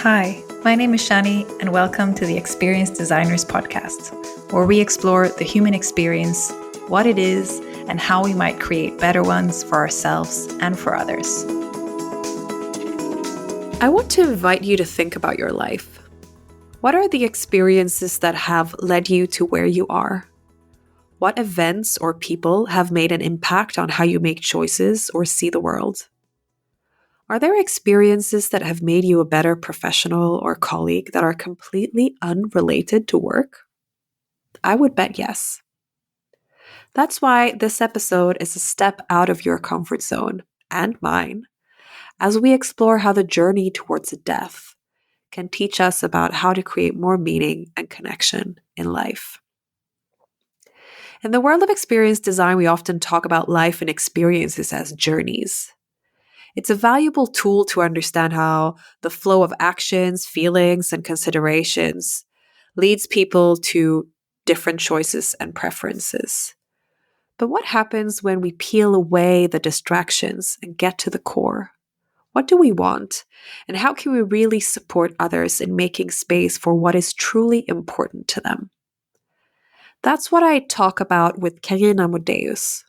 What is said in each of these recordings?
Hi, my name is Shani, and welcome to the Experience Designers podcast, where we explore the human experience, what it is, and how we might create better ones for ourselves and for others. I want to invite you to think about your life. What are the experiences that have led you to where you are? What events or people have made an impact on how you make choices or see the world? Are there experiences that have made you a better professional or colleague that are completely unrelated to work? I would bet yes. That's why this episode is a step out of your comfort zone, and mine, as we explore how the journey towards death can teach us about how to create more meaning and connection in life. In the world of experience design, we often talk about life and experiences as journeys. It's a valuable tool to understand how the flow of actions, feelings, and considerations leads people to different choices and preferences. But what happens when we peel away the distractions and get to the core? What do we want? And how can we really support others in making space for what is truly important to them? That's what I talk about with Carina Modeus,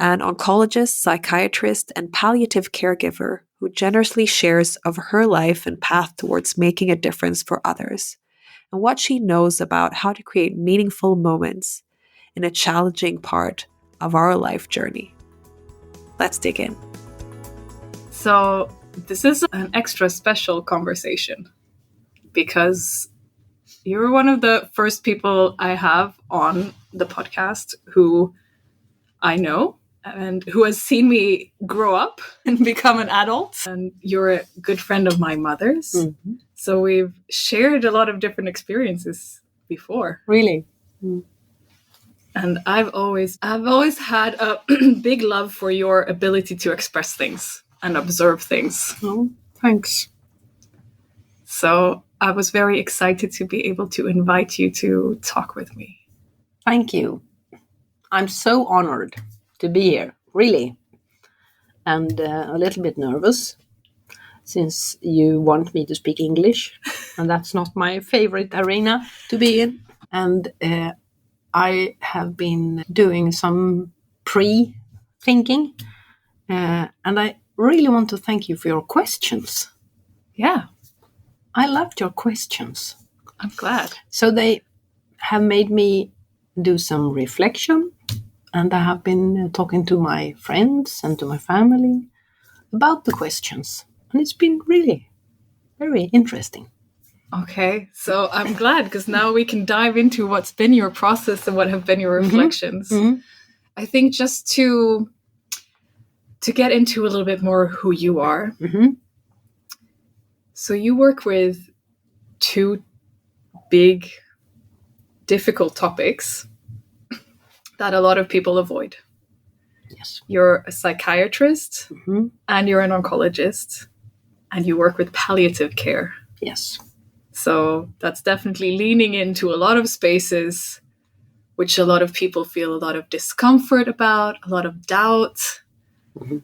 an oncologist, psychiatrist, and palliative caregiver who generously shares of her life and path towards making a difference for others, and what she knows about how to create meaningful moments in a challenging part of our life journey. Let's dig in. So this is an extra special conversation because you're one of the first people I have on the podcast who I know and who has seen me grow up and become an adult. And you're a good friend of my mother's. Mm-hmm. So we've shared a lot of different experiences before. Really? Mm. And I've always had a big love for your ability to express things and observe things. Oh, thanks. So I was very excited to be able to invite you to talk with me. Thank you. I'm so honored to be here, really. And a little bit nervous since you want me to speak English. And that's not my favorite arena to be in. And I have been doing some pre-thinking. And I really want to thank you for your questions. Yeah. I loved your questions. I'm glad. So they have made me do some reflection. And I have been talking to my friends and to my family about the questions. And it's been really very interesting. Okay, so I'm glad because now we can dive into what's been your process and what have been your reflections. Mm-hmm. I think just to get into a little bit more who you are. Mm-hmm. So you work with two big, difficult topics that a lot of people avoid. Yes. You're a psychiatrist, mm-hmm. and you're an oncologist, and you work with palliative care. Yes. So that's definitely leaning into a lot of spaces which a lot of people feel a lot of discomfort about, a lot of doubt. Mm-hmm.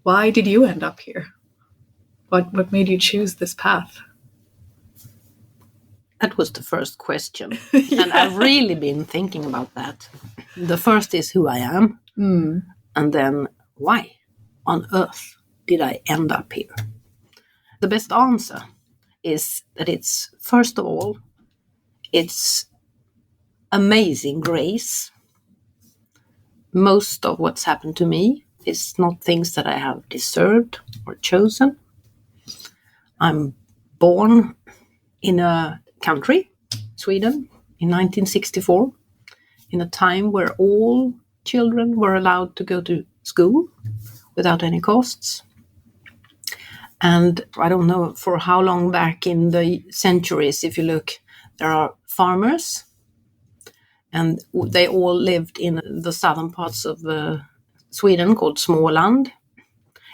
Why did you end up here? What made you choose this path? That was the first question. Yeah. And I've really been thinking about that. The first is who I am. Mm. And then why on earth did I end up here? The best answer is that it's, first of all, it's amazing grace. Most of what's happened to me is not things that I have deserved or chosen. I'm born in a country, Sweden, in 1964, in a time where all children were allowed to go to school without any costs. And I don't know for how long back in the centuries, if you look, there are farmers, and they all lived in the southern parts of Sweden called Småland.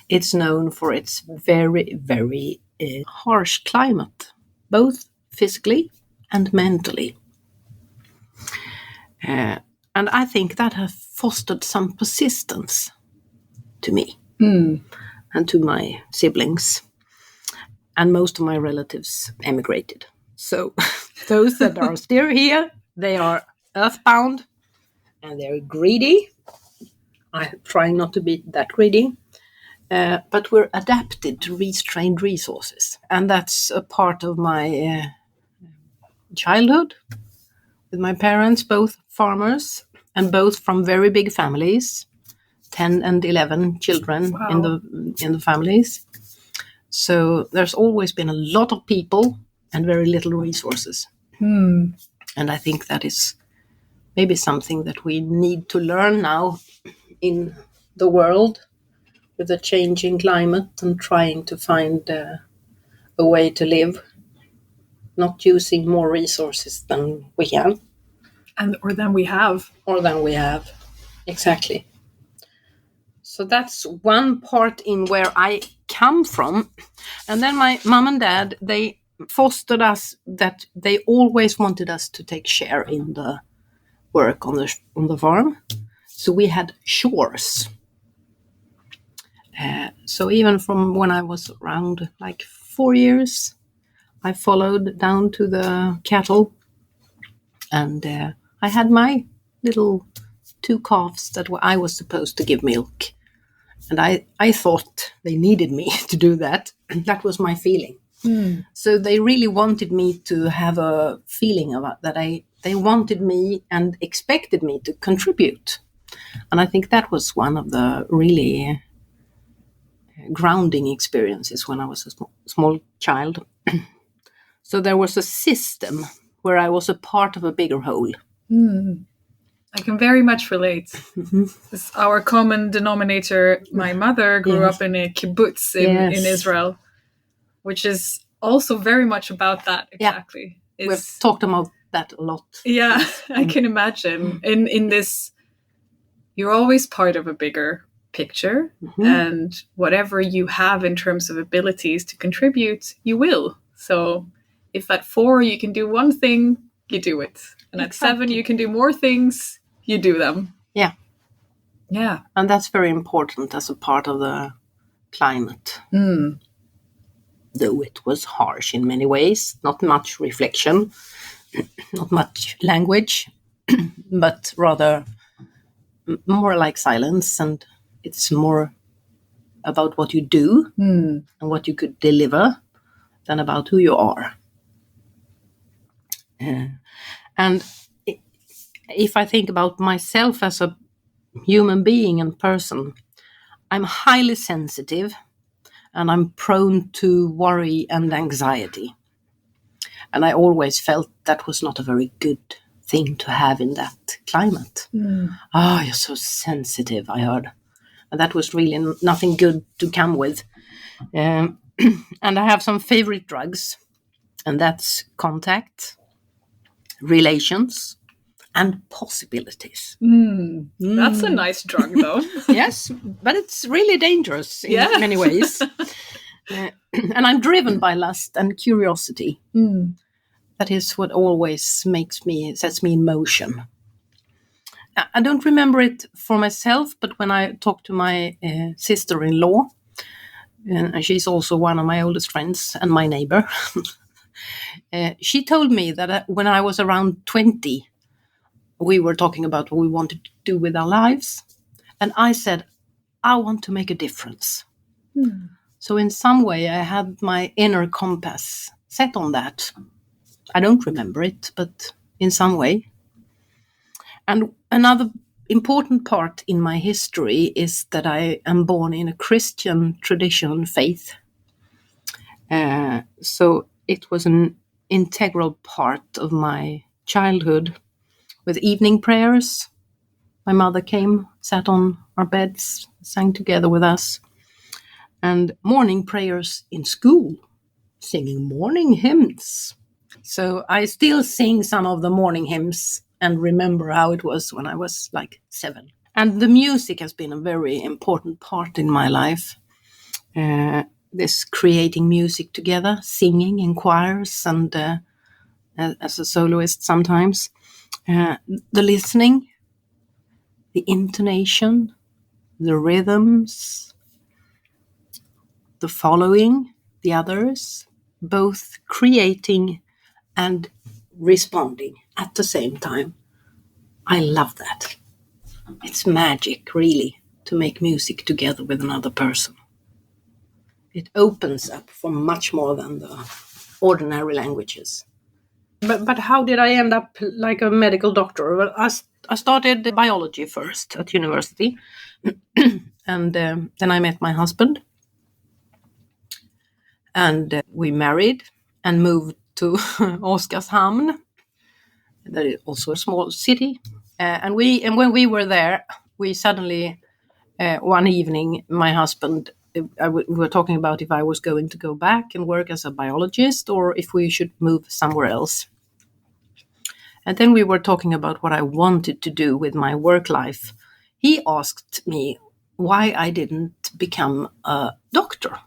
It's known for its very, very harsh climate, both physically and mentally. And I think that has fostered some persistence to me and to my siblings. and most of my relatives emigrated. So those that are still here, they are earthbound and they're greedy. I'm trying not to be that greedy. But we're adapted to restrained resources. And that's a part of my childhood with my parents, both farmers and both from very big families, 10 and 11 children in the families. So there's always been a lot of people and very little resources. And I think that is maybe something that we need to learn now in the world with the changing climate and trying to find a way to live, not using more resources than we can. Or than we have. Exactly. So that's one part in where I come from. And then my mom and dad, they fostered us that they always wanted us to take share in the work on the farm. So we had chores. So even from when I was around like 4 years, I followed down to the cattle, and I had my little 2 calves that I was supposed to give milk. And I thought they needed me to do that. That was my feeling. So they really wanted me to have a feeling about that. They wanted me and expected me to contribute. And I think that was one of the really grounding experiences when I was a small child. So there was a system where I was a part of a bigger whole. I can very much relate. It's our common denominator. My mother grew up in a kibbutz in Israel, which is also very much about that. Exactly. We've talked about that a lot. Yeah, I can imagine. In this, you're always part of a bigger picture, and whatever you have in terms of abilities to contribute, you will. So if at 4 you can do one thing, you do it. And at 7 you can do more things, you do them. Yeah. Yeah. And that's very important as a part of the climate. Though it was harsh in many ways, not much reflection, not much language, but rather more like silence, and it's more about what you do and what you could deliver than about who you are. And if I think about myself as a human being and person, I'm highly sensitive and I'm prone to worry and anxiety. And I always felt that was not a very good thing to have in that climate. You're so sensitive, I heard. And that was really nothing good to come with. And I have some favorite drugs, and that's contact, relations, and possibilities. That's a nice drug, though. Yes, but it's really dangerous in many ways. And I'm driven by lust and curiosity. That is what always sets me in motion. I don't remember it for myself, but when I talked to my sister-in-law, and she's also one of my oldest friends and my neighbor, she told me that when I was around 20, we were talking about what we wanted to do with our lives. And I said, I want to make a difference. So in some way, I had my inner compass set on that. I don't remember it, but in some way. And another important part in my history is that I am born in a Christian tradition faith. So it was an integral part of my childhood with evening prayers. My mother came, sat on our beds, sang together with us. And morning prayers in school, singing morning hymns. So I still sing some of the morning hymns and remember how it was when I was like 7. And the music has been a very important part in my life. This creating music together, singing in choirs and as a soloist sometimes. The listening, the intonation, the rhythms, the following, the others, both creating and responding at the same time. I love that. It's magic, really, to make music together with another person. It opens up for much more than the ordinary languages. But how did I end up like a medical doctor? Well, I started biology first at university, and then I met my husband, and we married and moved to Oskarshamn. That is also a small city, and when we were there, we suddenly one evening, my husband. We were talking about if I was going to go back and work as a biologist or if we should move somewhere else. And then we were talking about what I wanted to do with my work life. He asked me why I didn't become a doctor.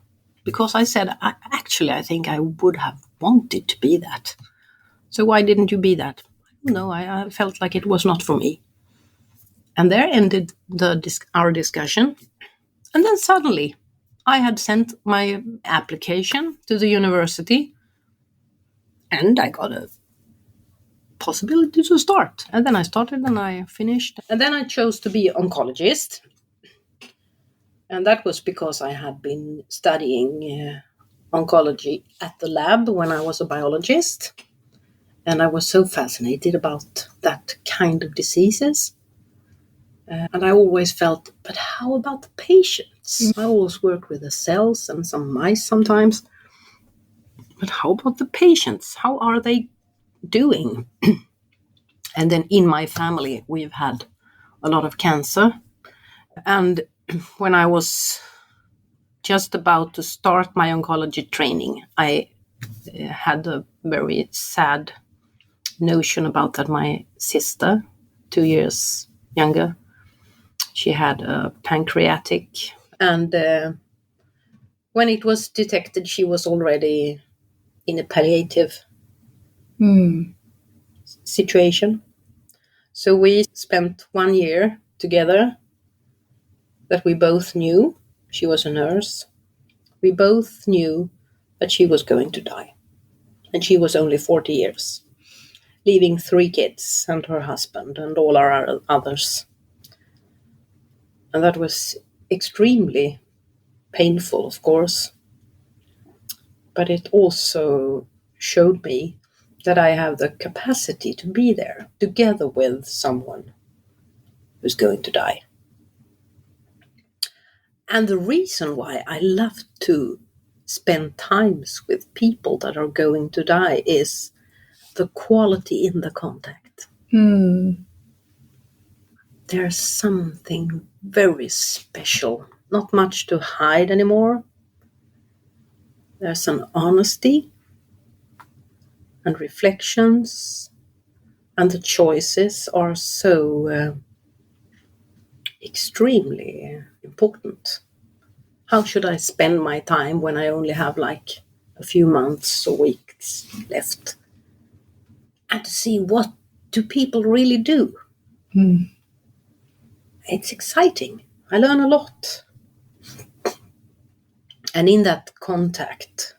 Because I said, I think I would have wanted to be that. So why didn't you be that? No, I felt like it was not for me. And there ended our discussion. And then suddenly, I had sent my application to the university. And I got a possibility to start. And then I started and I finished. And then I chose to be an oncologist. And that was because I had been studying oncology at the lab when I was a biologist. And I was so fascinated about that kind of diseases. And I always felt, but how about the patients? I always worked with the cells and some mice sometimes. But how about the patients? How are they doing? And then in my family, we've had a lot of cancer. And when I was just about to start my oncology training, I had a very sad notion about that my sister, 2 years younger, she had a pancreatic. And when it was detected, she was already in a palliative situation. So we spent 1 year together that we both knew. She was a nurse. We both knew that she was going to die. And she was only 40 years, leaving 3 kids and her husband and all our others. And that was extremely painful, of course. But it also showed me that I have the capacity to be there together with someone who's going to die. And the reason why I love to spend times with people that are going to die is the quality in the contact. There's something very special, not much to hide anymore. There's an honesty and reflections, and the choices are so extremely important. How should I spend my time when I only have like a few months or weeks left? And to see what do people really do. It's exciting. I learn a lot. And in that contact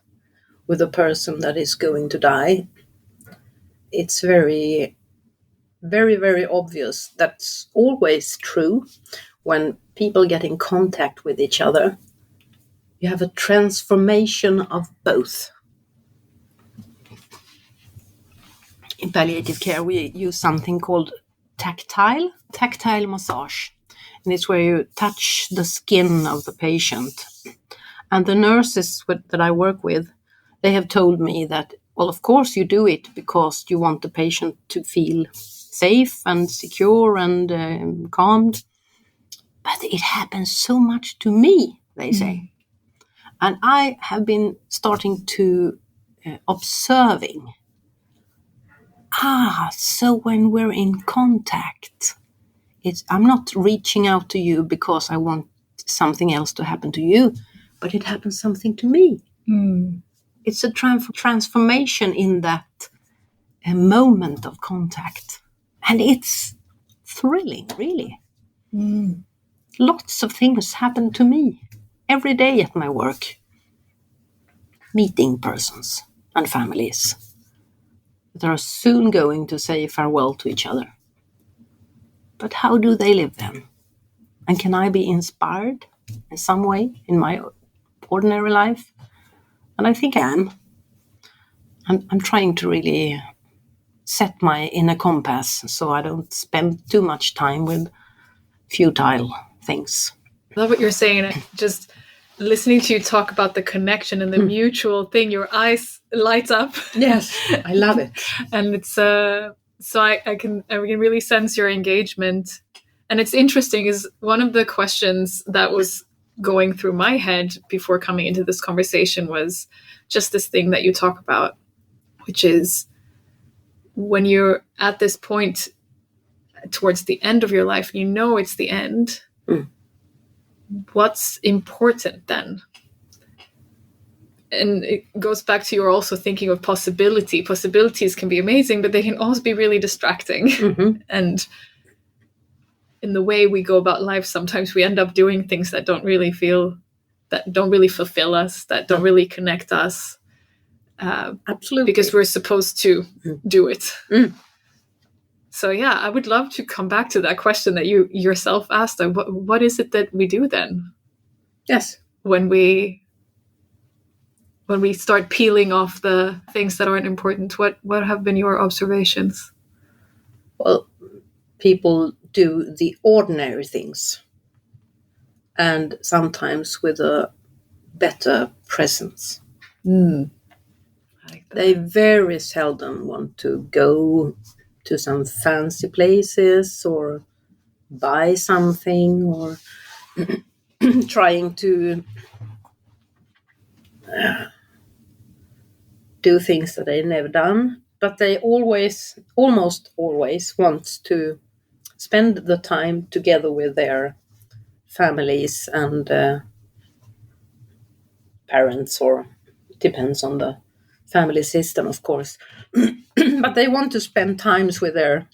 with a person that is going to die, it's very, very, very obvious. That's always true when people get in contact with each other. You have a transformation of both. In palliative care, we use something called tactile massage. And it's where you touch the skin of the patient. And the nurses that I work with, they have told me that, well, of course you do it because you want the patient to feel safe and secure and calmed. But it happens so much to me, they say. And I have been starting to observing. So when we're in contact, I'm not reaching out to you because I want something else to happen to you, but it happens something to me. It's a transformation in that moment of contact. And it's thrilling, really. Lots of things happen to me every day at my work. meeting persons and families that are soon going to say farewell to each other. But how do they live then? And can I be inspired in some way in my ordinary life? And I think I am. I'm trying to really set my inner compass so I don't spend too much time with futile things. I love what you're saying. And just listening to you talk about the connection and the mutual thing, your eyes light up. Yes, I love it. And it's so I can really sense your engagement. And it's interesting, is one of the questions that was going through my head before coming into this conversation was just this thing that you talk about, which is when you're at this point towards the end of your life, you know it's the end. What's important then? And it goes back to you're also thinking of possibility. Possibilities can be amazing, but they can also be really distracting. And in the way we go about life, sometimes we end up doing things that don't really fulfill us, that don't really connect us. Absolutely. Because we're supposed to do it. So yeah, I would love to come back to that question that you yourself asked. What is it that we do then? Yes. When we start peeling off the things that aren't important, what have been your observations? Well, people do the ordinary things, and sometimes with a better presence. I like that. They very seldom want to go to some fancy places or buy something or trying to do things that they've never done. But they almost always want to spend the time together with their families and parents, or depends on the family system, of course. But they want to spend times with their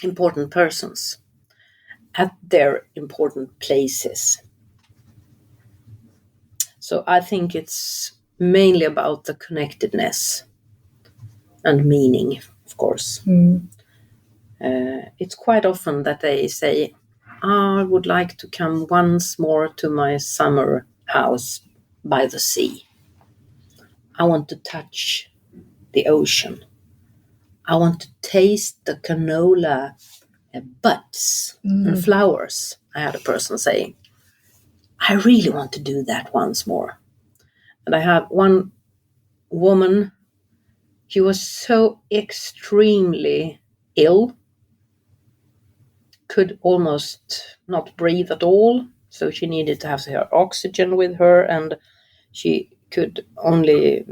important persons at their important places. So I think it's mainly about the connectedness and meaning, of course. It's quite often that they say, I would like to come once more to my summer house by the sea. I want to touch the ocean. I want to taste the canola buds and flowers. I had a person saying, I really want to do that once more. And I had one woman, she was so extremely ill, could almost not breathe at all. So she needed to have her oxygen with her, and she could only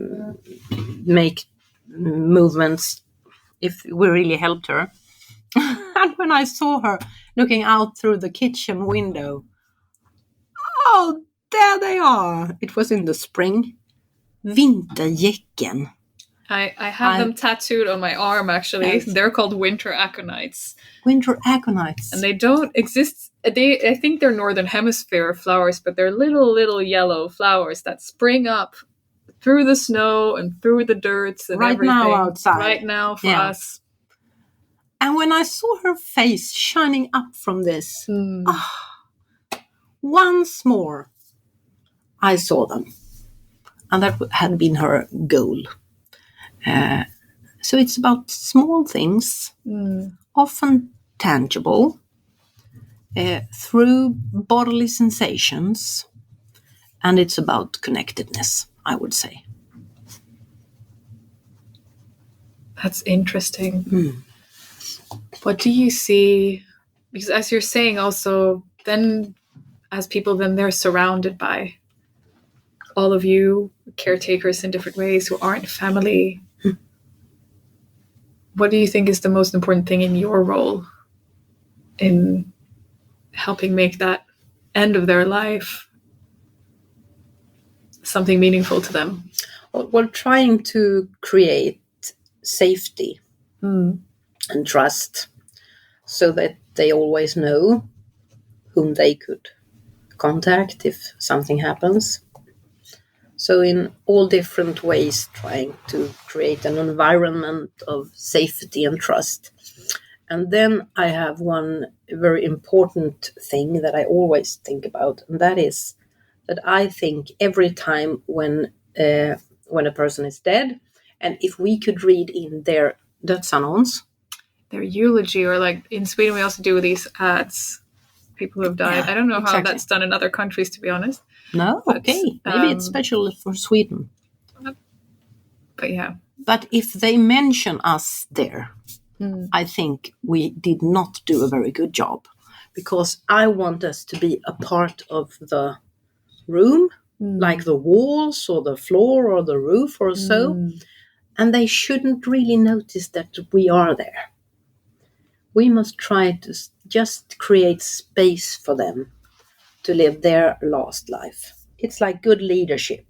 make movements if we really helped her. And when I saw her looking out through the kitchen window, oh, there they are. It was in the spring. Vintergäcken. I have them tattooed on my arm, actually. Yes. They're called winter aconites. Winter aconites. And they don't exist. I think they're northern hemisphere flowers, but they're little yellow flowers that spring up through the snow and through the dirt and right everything. now outside. Right now for us. And when I saw her face shining up from this, once more, I saw them. And that had been her goal. So it's about small things, often tangible, through bodily sensations, and it's about connectedness, I would say. That's interesting. What do you see? Because as you're saying also, then as people, then they're surrounded by all of you, caretakers in different ways who aren't family. What do you think is the most important thing in your role in helping make that end of their life something meaningful to them? Well, trying to create safety and trust so that they always know whom they could contact if something happens. So in all different ways, trying to create an environment of safety and trust. And then I have one very important thing that I always think about, and that is that I think every time when a person is dead, and if we could read in their dödsannons, Their eulogy, or like in Sweden, we also do these ads. People who have died. Yeah, I don't know how exactly. that's done in other countries, to be honest. No, But, okay, maybe it's special for Sweden. But yeah, But if they mention us there, I think we did not do a very good job, because I want us to be a part of the room, like the walls or the floor or the roof or so, and they shouldn't really notice that we are there. We must try to just create space for them to live their last life. It's like good leadership.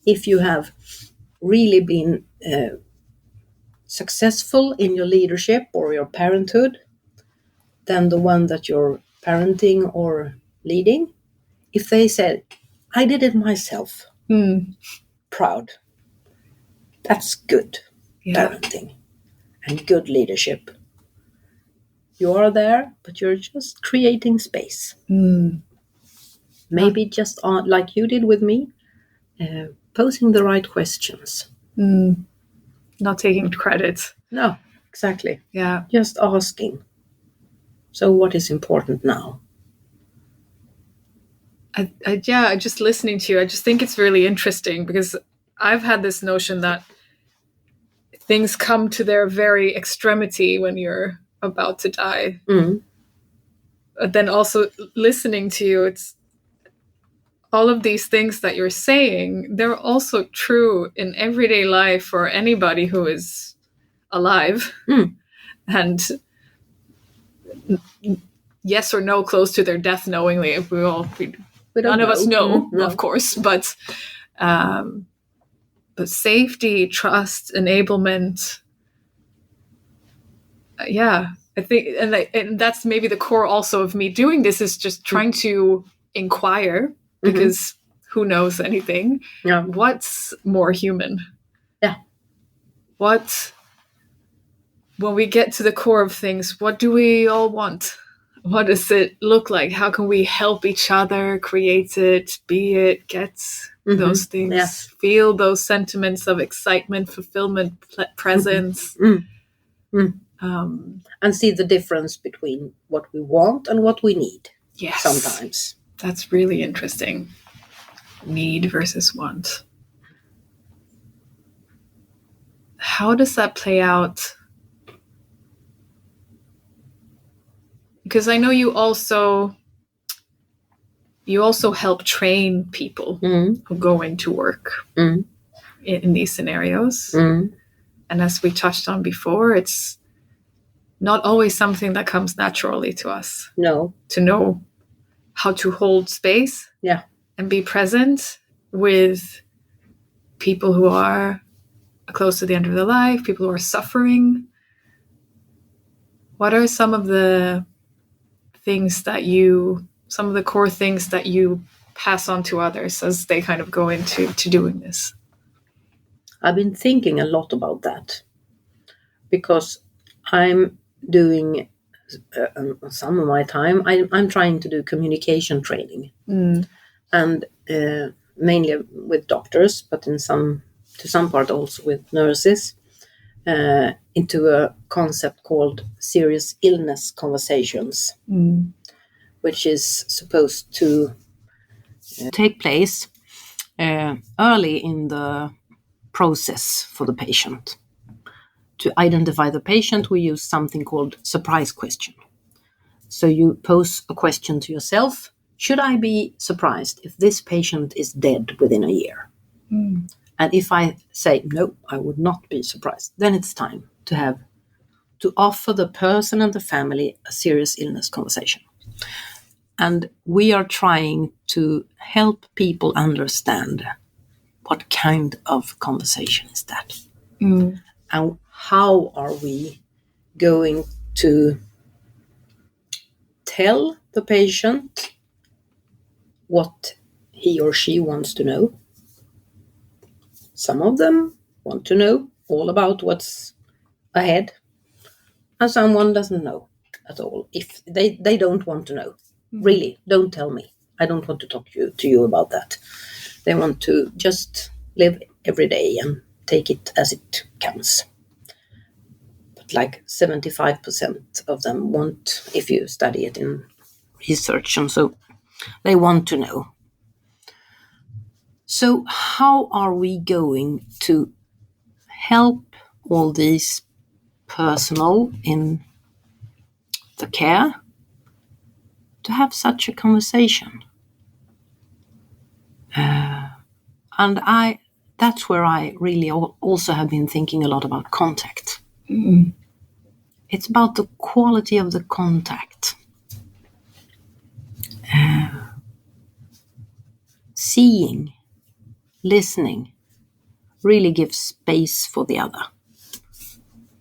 If you have really been successful in your leadership or your parenthood, then the one that you're parenting or leading, if they said, I did it myself, proud, that's good parenting and good leadership. You are there, but you're just creating space. Maybe just like you did with me, posing the right questions. not taking credit. No, exactly. Yeah. Just asking. So what is important now? I just listening to you, I just think it's really interesting, because I've had this notion that things come to their very extremity when you're about to die. But then also listening to you, it's all of these things that you're saying, they're also true in everyday life for anybody who is alive. And yes or no close to their death knowingly, if none of us know, of course, but safety, trust, enablement, I think, and that's maybe the core also of me doing this, is just trying to inquire, because who knows anything? Yeah. What's more human? Yeah. When we get to the core of things, what do we all want? What does it look like? How can we help each other create it, be it, get those things, feel those sentiments of excitement, fulfillment, presence? And see the difference between what we want and what we need. Yes. Sometimes. That's really interesting. Need versus want. How does that play out? Because I know you also help train people who go into work in these scenarios. And as we touched on before, it's not always something that comes naturally to us. No. To know how to hold space and be present with people who are close to the end of their life, people who are suffering. What are some of the core things that you pass on to others as they kind of go into doing this? I've been thinking a lot about that, because I'm doing some of my time, I'm trying to do communication training, and mainly with doctors, but to some part also with nurses, into a concept called serious illness conversations, which is supposed to take place early in the process for the patient. To identify the patient, we use something called surprise question. So you pose a question to yourself: should I be surprised if this patient is dead within a year? And if I say, no, I would not be surprised, then it's time to offer the person and the family a serious illness conversation. And we are trying to help people understand what kind of conversation is that. And how are we going to tell the patient what he or she wants to know, Some of them want to know all about what's ahead, and someone doesn't know at all. If they don't want to know, really, don't tell me. I don't want to talk to you about that. They want to just live every day and take it as it comes. But like 75% of them want, if you study it in research, and so they want to know. So how are we going to help all these personnel in the care to have such a conversation? And that's where I really also have been thinking a lot about contact. It's about the quality of the contact. Seeing, listening, really gives space for the other.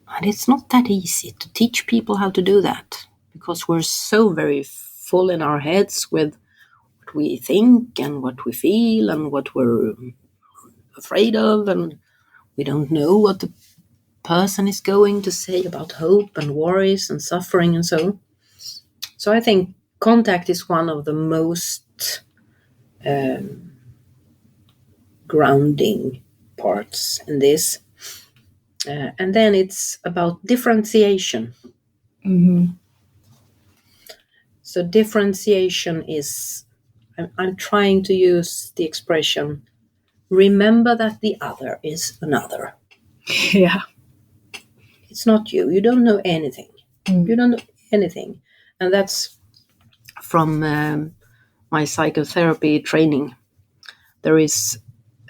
And it's not that easy to teach people how to do that, because we're so very full in our heads with what we think and what we feel and what we're afraid of, and we don't know what the person is going to say about hope and worries and suffering and so. So I think contact is one of the most grounding parts in this. And then it's about differentiation. So differentiation is, I'm trying to use the expression, remember that the other is another. Yeah. It's not you. You don't know anything. You don't know anything. And that's from my psychotherapy training. There is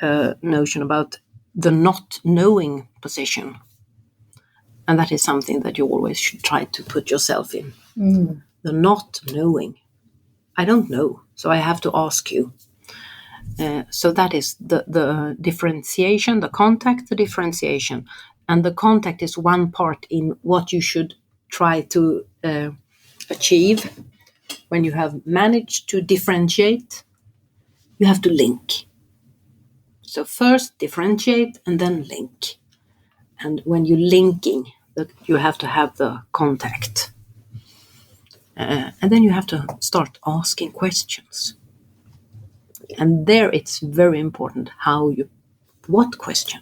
a notion about the not knowing position. And that is something that you always should try to put yourself in. The not knowing. I don't know, so I have to ask you. So that is the differentiation, the contact, the differentiation. And the contact is one part in what you should try to achieve. When you have managed to differentiate, you have to link. So first differentiate and then link. And when you're linking, you have to have the contact. And then you have to start asking questions. And there it's very important what question.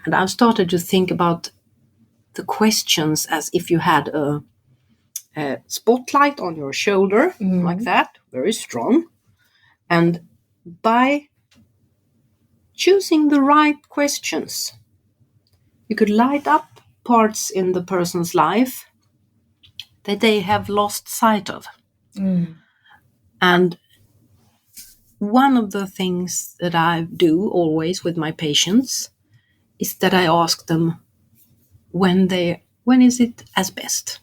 And I've started to think about the questions as if you had a spotlight on your shoulder, like that, very strong. And by choosing the right questions, you could light up parts in the person's life that they have lost sight of. And one of the things that I do always with my patients is that I ask them when is it as best?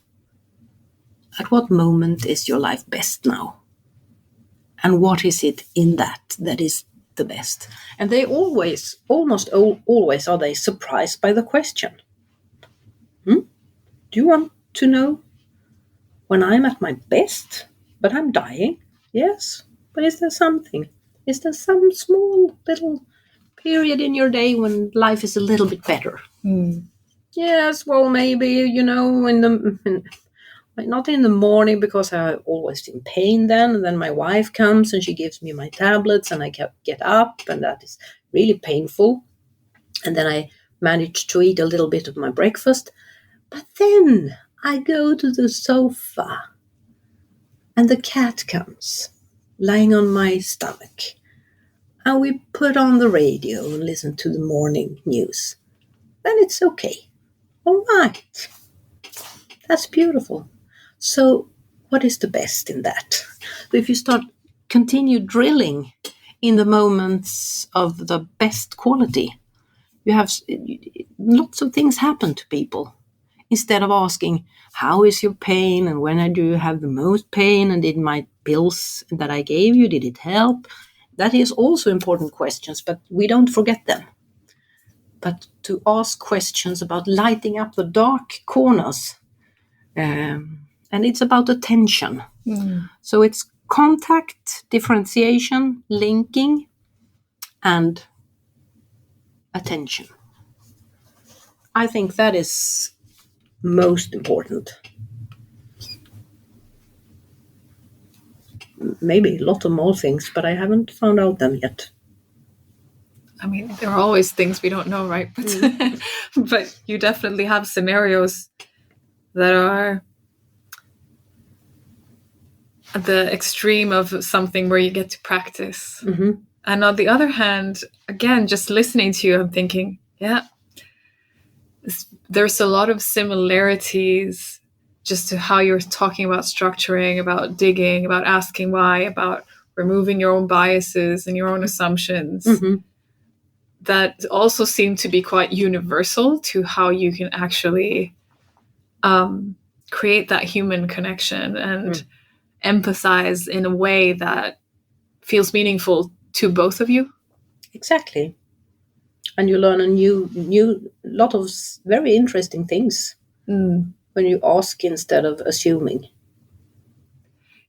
At what moment is your life best now? And what is it in that is the best? And they almost always are they surprised by the question. Do you want to know when I'm at my best, but I'm dying? Yes. But is there something? Is there some small little period in your day when life is a little bit better? Yes, well, maybe, not in the morning, because I'm always in pain then. And then my wife comes and she gives me my tablets and I get up, and that is really painful. And then I manage to eat a little bit of my breakfast. But then I go to the sofa and the cat comes lying on my stomach. And we put on the radio and listen to the morning news. Then it's okay. All right. That's beautiful. So what is the best in that? So if you continue drilling in the moments of the best quality, you have lots of things happen to people. Instead of asking, how is your pain? And when do you have the most pain? And did my pills that I gave you, did it help? That is also important questions, but we don't forget them. But to ask questions about lighting up the dark corners. And it's about attention. So it's contact, differentiation, linking, and attention. I think that is most important. Maybe a lot of more things, but I haven't found out them yet. I mean, there are always things we don't know, right? But, but you definitely have scenarios that are the extreme of something where you get to practice. Mm-hmm. And on the other hand, again, just listening to you, I'm thinking, yeah, there's a lot of similarities just to how you're talking about structuring, about digging, about asking why, about removing your own biases and your own assumptions. Mm-hmm. That also seem to be quite universal to how you can actually create that human connection and empathize in a way that feels meaningful to both of you. Exactly. And you learn a new lot of very interesting things when you ask instead of assuming.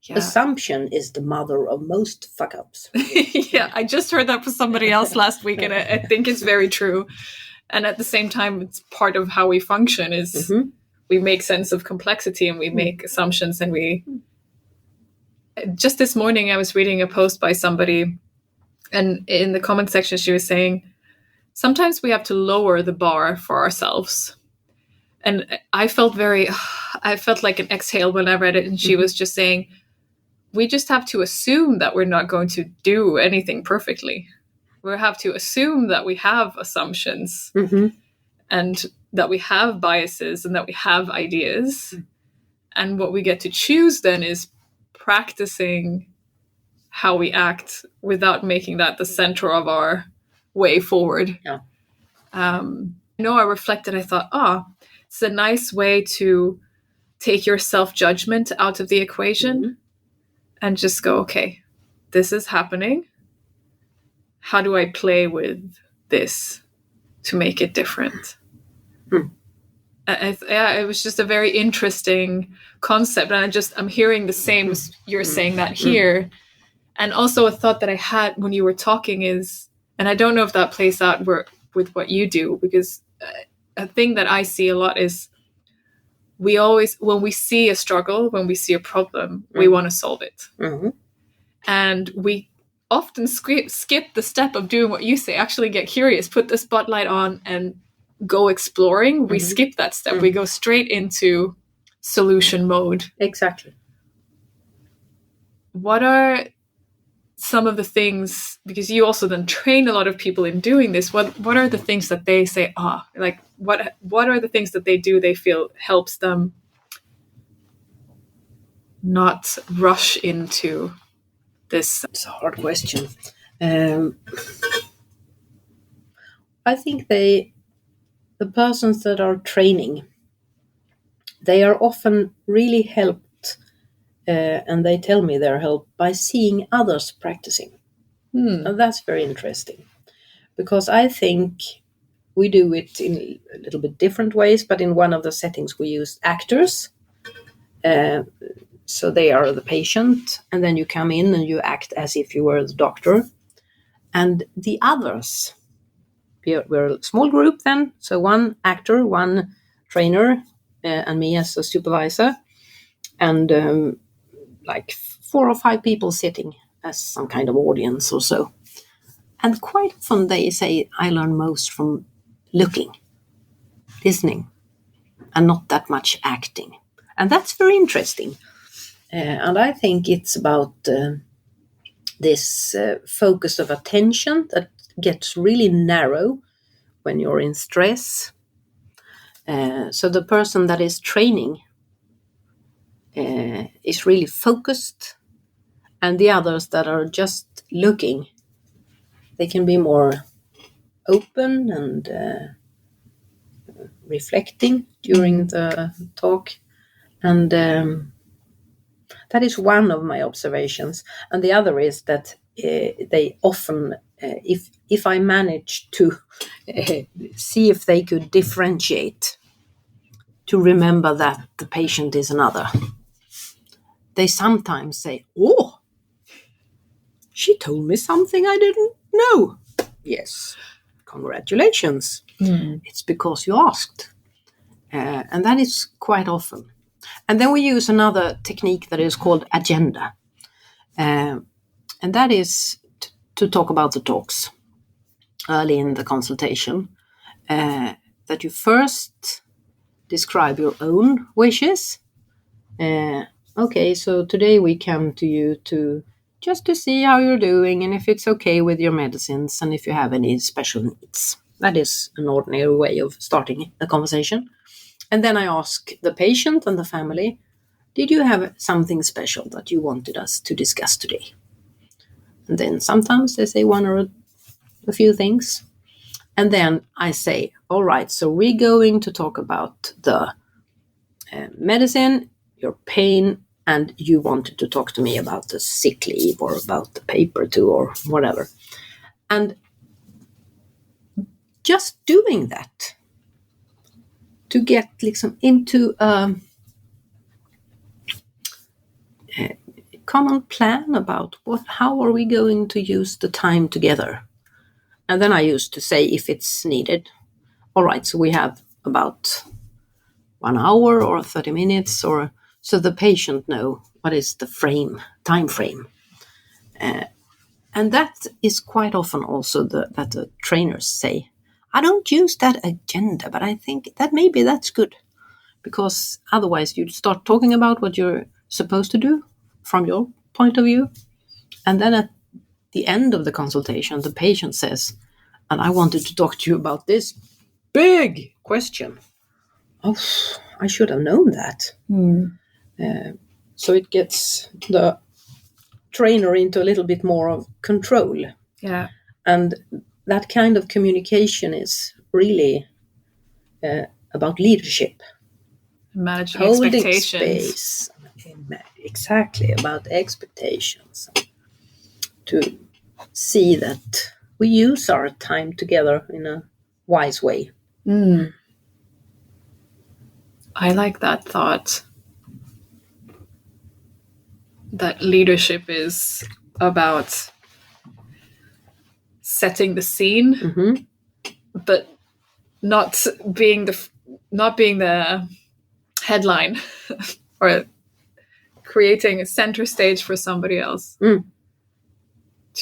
Yeah. Assumption is the mother of most fuck-ups. Yeah, I just heard that from somebody else last week, and I think it's very true. And at the same time, it's part of how we function is we make sense of complexity and we make assumptions. And just this morning, I was reading a post by somebody, and in the comment section, she was saying, sometimes we have to lower the bar for ourselves. And I felt like an exhale when I read it. And she was just saying, we just have to assume that we're not going to do anything perfectly. We have to assume that we have assumptions and that we have biases and that we have ideas. And what we get to choose then is practicing how we act without making that the center of our way forward. Yeah. I reflected, I thought, it's a nice way to take your self-judgment out of the equation and just go, okay, this is happening. How do I play with this to make it different? It was just a very interesting concept. And I'm hearing the same as you're saying that here. And also a thought that I had when you were talking is, and I don't know if that plays out with what you do, because a thing that I see a lot is we always, when we see a struggle, when we see a problem, we want to solve it. And we often skip the step of doing what you say, actually get curious, put the spotlight on and go exploring. We skip that step. We go straight into solution mode. Exactly. What are some of the things, because you also then train a lot of people in doing this, what are the things that they say, like what are the things that they do they feel helps them not rush into this? It's a hard question. I think the persons that are training, they are often really helped, and they tell me they're helped by seeing others practicing. And that's very interesting, because I think we do it in a little bit different ways, but in one of the settings we use actors. So they are the patient, and then you come in and you act as if you were the doctor. And the others, we're a small group then, so one actor, one trainer, and me as a supervisor, and like 4 or 5 people sitting as some kind of audience or so. And quite often they say, I learn most from looking, listening, and not that much acting. And that's very interesting. And I think it's about this focus of attention that gets really narrow when you're in stress. So the person that is training is really focused, and the others that are just looking, they can be more open and reflecting during the talk. And that is one of my observations. And the other is that they often, if I manage to see if they could differentiate, to remember that the patient is another, they sometimes say, oh, she told me something I didn't know. Yes, congratulations. It's because you asked. And that is quite often. And then we use another technique that is called agenda. And that is to talk about the talks early in the consultation. That you first describe your own wishes. Okay, so today we come to you just to see how you're doing and if it's okay with your medicines and if you have any special needs. That is an ordinary way of starting a conversation. And then I ask the patient and the family, did you have something special that you wanted us to discuss today? And then sometimes they say one or a few things. And then I say, all right, so we're going to talk about the medicine, your pain, and you wanted to talk to me about the sick leave or about the paper too or whatever. And just doing that to get into a common plan about how are we going to use the time together. And then I used to say, if it's needed, all right, so we have about 1 hour or 30 minutes, or so the patient know what is the time frame. And that is quite often also that the trainers say, I don't use that agenda, but I think that maybe that's good. Because otherwise you start talking about what you're supposed to do from your point of view. And then at the end of the consultation, the patient says, and I wanted to talk to you about this big question. Oh, I should have known that. So it gets the trainer into a little bit more of control. Yeah. And that kind of communication is really about leadership. Managing Holding expectations. space. Exactly, about expectations. To see that we use our time together in a wise way. I like that thought. That leadership is about setting the scene, but not being the headline or creating a center stage for somebody else to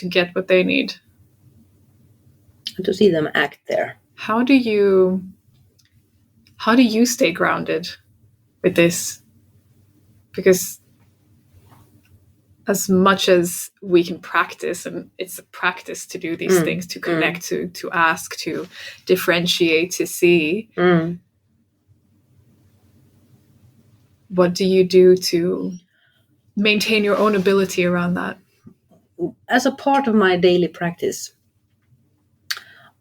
get what they need. And to see them act there. How do you stay grounded with this? Because as much as we can practice, and it's a practice to do these things, to connect, to ask, to differentiate, to see, what do you do to maintain your own ability around that? As a part of my daily practice,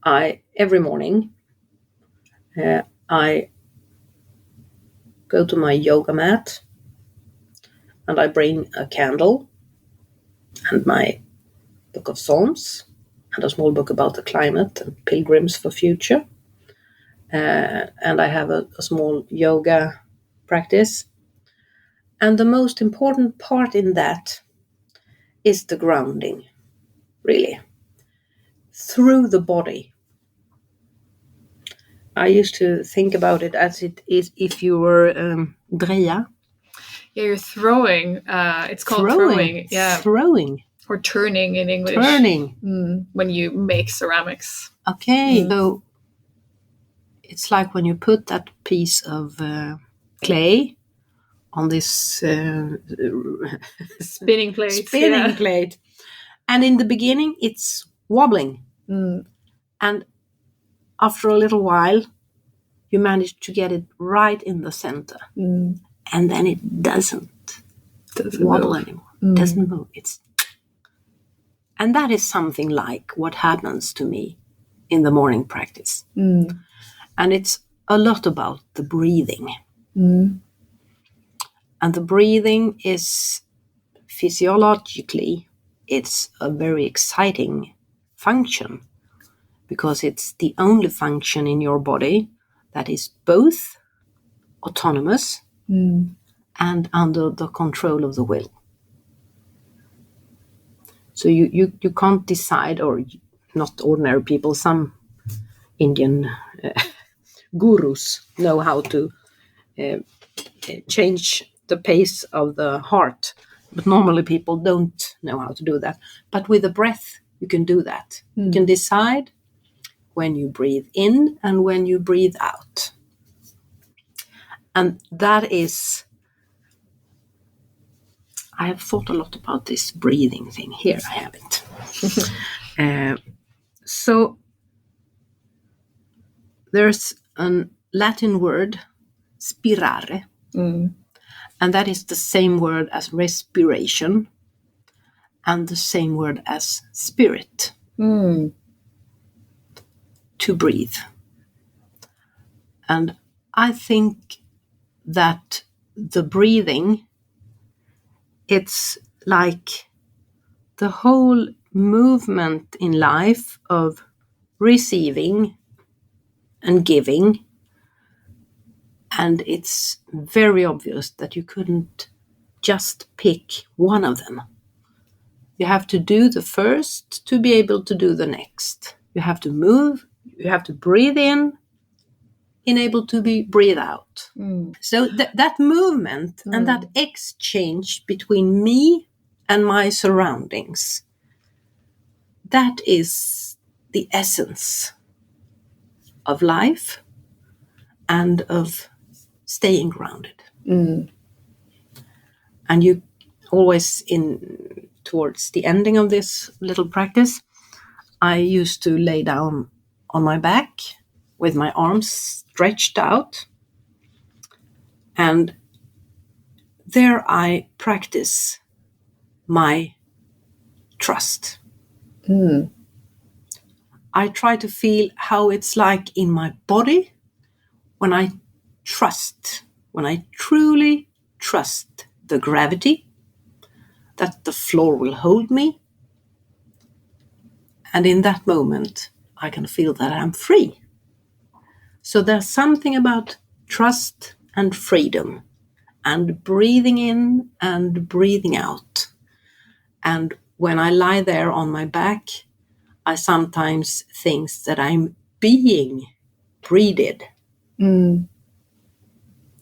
every morning I go to my yoga mat and I bring a candle and my book of Psalms and a small book about the climate and pilgrims for future. And I have a small yoga practice. And the most important part in that is the grounding, really, through the body. I used to think about it as it is if you were Dreja. Yeah, you're throwing. It's called throwing. Yeah, throwing. Or turning in English. Turning. When you make ceramics. Okay, so it's like when you put that piece of clay on this spinning plate. Plate. And in the beginning, it's wobbling. And after a little while, you manage to get it right in the center. And then it doesn't wobble anymore. Doesn't move. And that is something like what happens to me in the morning practice. And it's a lot about the breathing. And the breathing is physiologically, it's a very exciting function because it's the only function in your body that is both autonomous and under the control of the will. So you can't decide, or not ordinary people, some Indian gurus know how to change the pace of the heart. But normally people don't know how to do that. But with the breath, you can do that. You can decide when you breathe in and when you breathe out. And that is, I have thought a lot about this breathing thing. Here I have it. So there's a Latin word, spirare, and that is the same word as respiration and the same word as spirit. To breathe. And I think that the breathing, it's like the whole movement in life of receiving and giving. And it's very obvious that you couldn't just pick one of them. You have to do the first to be able to do the next. You have to move, you have to breathe in, able to be breathe out. So that movement and that exchange between me and my surroundings, that is the essence of life and of staying grounded. And you always, towards the ending of this little practice, I used to lay down on my back with my arms stretched out, and there I practice my trust. I try to feel how it's like in my body when I trust, when I truly trust the gravity, that the floor will hold me. And in that moment, I can feel that I'm free. So there's something about trust and freedom and breathing in and breathing out. And when I lie there on my back, I sometimes think that I'm being breathed. Then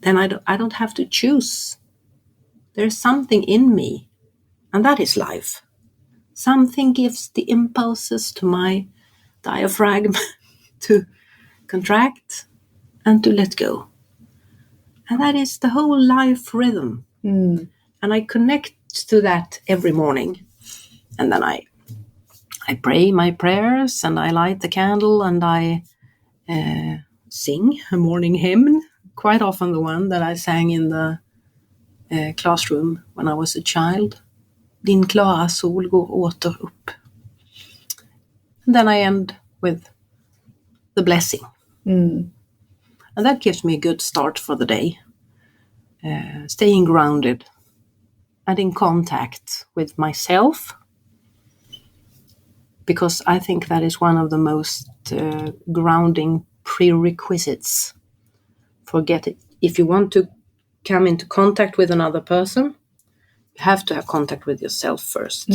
I don't have to choose. There's something in me, and that is life. Something gives the impulses to my diaphragm to contract and to let go. And that is the whole life rhythm. And I connect to that every morning. And then I pray my prayers, and I light the candle, and I sing a morning hymn, quite often the one that I sang in the classroom when I was a child. Din klara sol går åter upp. And then I end with the blessing. And that gives me a good start for the day. Staying grounded and in contact with myself, because I think that is one of the most grounding prerequisites. Forget it. If you want to come into contact with another person, you have to have contact with yourself first.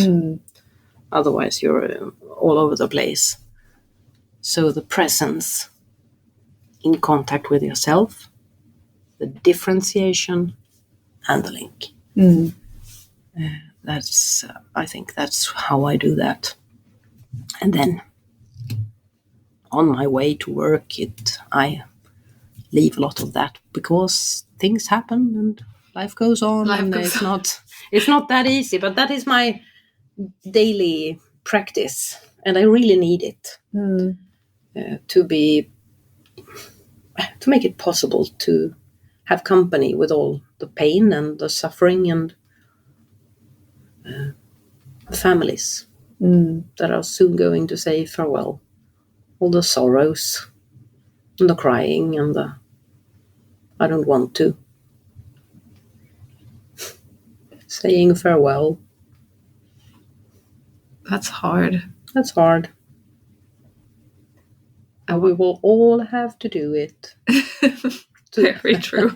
Otherwise, you're all over the place. So the presence in contact with yourself, the differentiation, and the link. I think that's how I do that. And then on my way to work, I leave a lot of that, because things happen and life goes on. It's not that easy, but that is my daily practice, and I really need it to make it possible to have company with all the pain and the suffering and the families that are soon going to say farewell. All the sorrows and the crying and the I don't want to. Saying farewell. That's hard. That's hard. And we will all have to do it. Very true.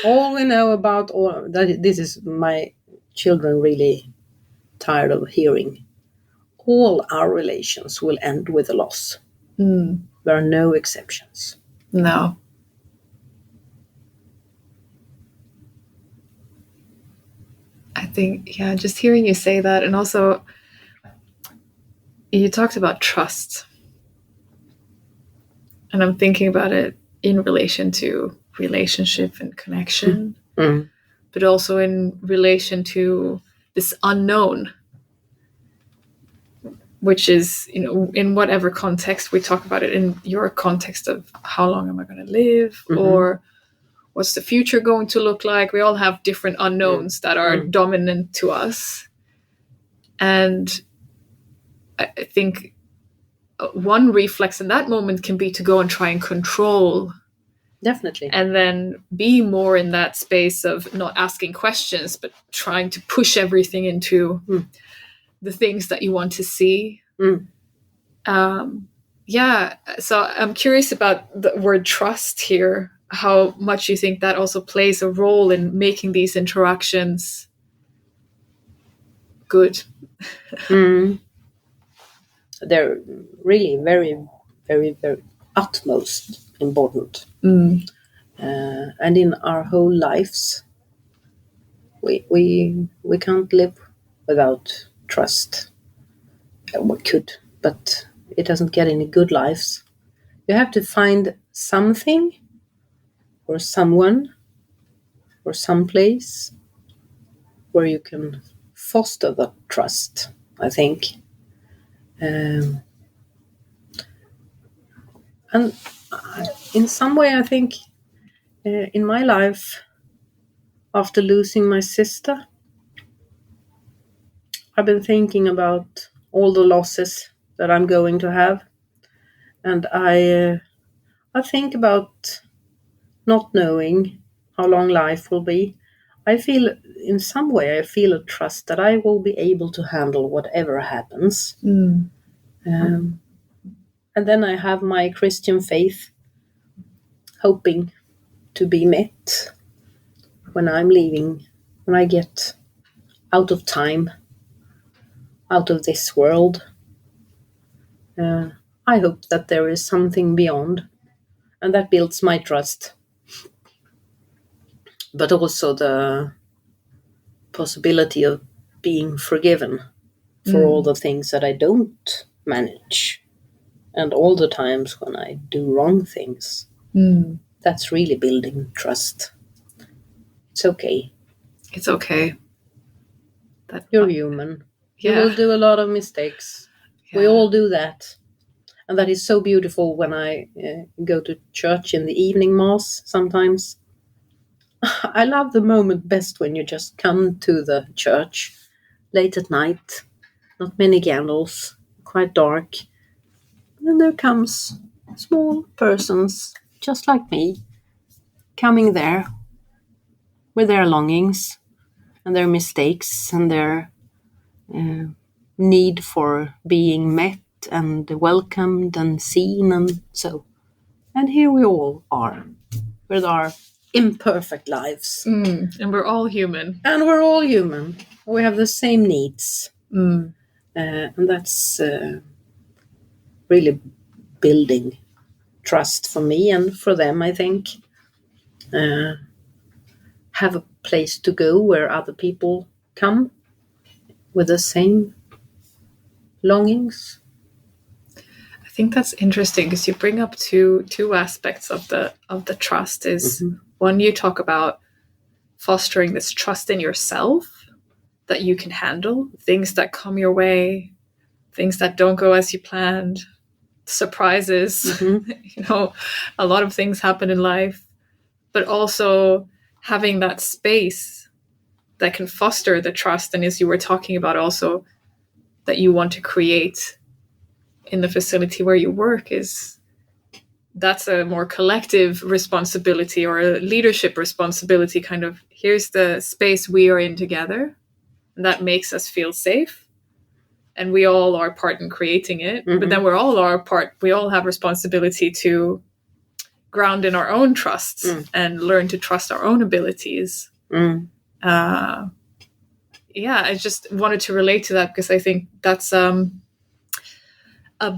All we know about this is my children really tired of hearing. All our relations will end with a loss. There are no exceptions. No. I think, yeah, just hearing you say that, and also you talked about trust. And I'm thinking about it in relation to relationship and connection, but also in relation to this unknown, which is, in whatever context we talk about it, in your context of how long am I going to live, or what's the future going to look like? We all have different unknowns that are dominant to us. And I think one reflex in that moment can be to go and try and control. Definitely. And then be more in that space of not asking questions, but trying to push everything into the things that you want to see. Yeah. So I'm curious about the word trust here, how much you think that also plays a role in making these interactions good. They're really very, very, very utmost important. And in our whole lives, we can't live without trust. We could, but it doesn't get any good lives. You have to find something or someone or someplace where you can foster the trust, I think. And in some way, I think in my life, after losing my sister, I've been thinking about all the losses that I'm going to have. And I think about not knowing how long life will be. I feel, in some way, I feel a trust that I will be able to handle whatever happens. And then I have my Christian faith hoping to be met when I'm leaving, when I get out of time, out of this world. I hope that there is something beyond, and that builds my trust. But also the possibility of being forgiven for all the things that I don't manage, and all the times when I do wrong things. That's really building trust. It's okay. It's okay. You're human. Yeah. You will do a lot of mistakes. Yeah. We all do that. And that is so beautiful when I go to church in the evening mass sometimes. I love the moment best when you just come to the church late at night, not many candles, quite dark. And then there comes small persons, just like me, coming there with their longings and their mistakes and their need for being met and welcomed and seen and so. And here we all are with our imperfect lives. And we're all human. And we're all human. We have the same needs. And that's really building trust for me and for them, I think. Have a place to go where other people come with the same longings. I think that's interesting because you bring up two aspects of the trust. Is one, you talk about fostering this trust in yourself that you can handle things that come your way, things that don't go as you planned, surprises. A lot of things happen in life, but also having that space that can foster the trust. And as you were talking about, also that you want to create in the facility where you work, that's a more collective responsibility or a leadership responsibility. Kind of, here's the space we are in together, and that makes us feel safe, and we all are part in creating it. But then we all have responsibility to ground in our own trusts and learn to trust our own abilities. I just wanted to relate to that because I think that's a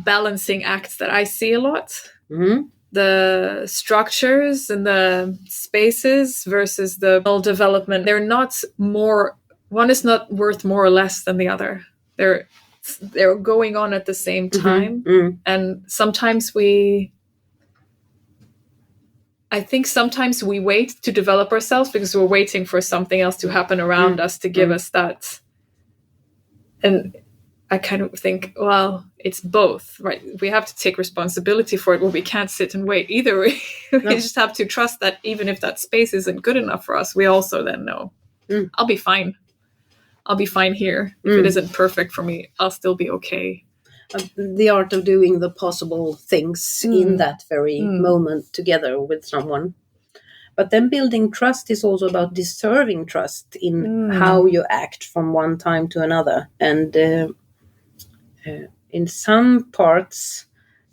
balancing act that I see a lot The structures and the spaces versus the whole development, they're not more, one is not worth more or less than the other. They're going on at the same time. And sometimes I think sometimes we wait to develop ourselves because we're waiting for something else to happen around us to give us that. And I kind of think, well, it's both, right? We have to take responsibility for it. Well, we can't sit and wait either. We just have to trust that even if that space isn't good enough for us, we also then know, I'll be fine. I'll be fine here. If it isn't perfect for me, I'll still be okay. The art of doing the possible things in that very moment together with someone. But then building trust is also about deserving trust in how you act from one time to another. And in some parts,